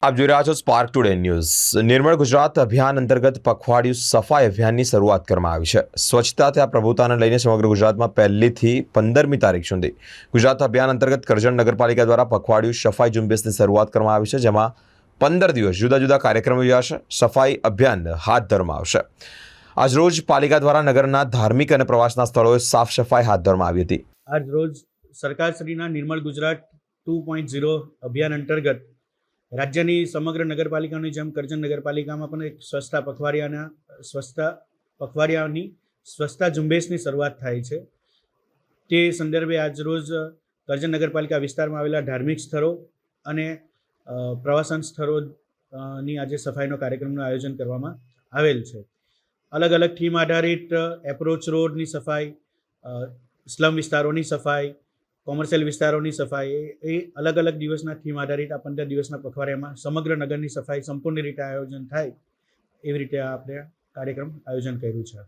આપ જોઈ રહ્યા છો સ્પાર્ક ટુડે ન્યૂઝ। નિર્મળ ગુજરાત અભિયાન અંતર્ગત પખવાડિયું સફાઈ અભિયાનની શરૂઆત કરવામાં આવી છે। સ્વચ્છતા ત્યાં પ્રભુતાને લઈને સમગ્ર ગુજરાતમાં 1લી થી 15મી તારીખ સુધી ગુજરાત અભિયાન અંતર્ગત કરજણ નગરપાલિકા દ્વારા પખવાડિયું સફાઈ ઝુંબેશની શરૂઆત કરવામાં આવી છે, જેમાં 15 દિવસ જુદા જુદા કાર્યક્રમો યોજાશે। સફાઈ અભિયાન હાથ ધરવામાં આવશે। આજરોજ પાલિકા દ્વારા નગરના ધાર્મિક અને પ્રવાસના સ્થળોએ સાફ સફાઈ હાથ ધરવામાં આવી હતી। આજ રોજ સરકારશ્રીના નિર્મળ ગુજરાત 2.0 અભિયાન અંતર્ગત રાજ્યની સમગ્ર નગરપાલિકાની જેમ કરજણ નગરપાલિકામાં પણ એક પખવાડિયાની સ્વચ્છતા ઝુંબેશની શરૂઆત થાય છે। તે સંદર્ભે આજરોજ કરજણ નગરપાલિકા વિસ્તારમાં આવેલા ધાર્મિક સ્થળો અને પ્રવાસન સ્થળોની આજે સફાઈનો કાર્યક્રમનું આયોજન કરવામાં આવેલ છે। અલગ અલગ થીમ આધારિત એપ્રોચ રોડની સફાઈ, સ્લમ વિસ્તારોની સફાઈ, કોમર્શિયલ વિસ્તારોની સફાઈ, એ અલગ અલગ દિવસના થીમ આધારિત આ 15 દિવસના પખવાડિયામાં સમગ્ર નગરની સફાઈ સંપૂર્ણ રીતે આયોજન થાય એવી રીતે આપણે કાર્યક્રમ આયોજન કર્યું છે।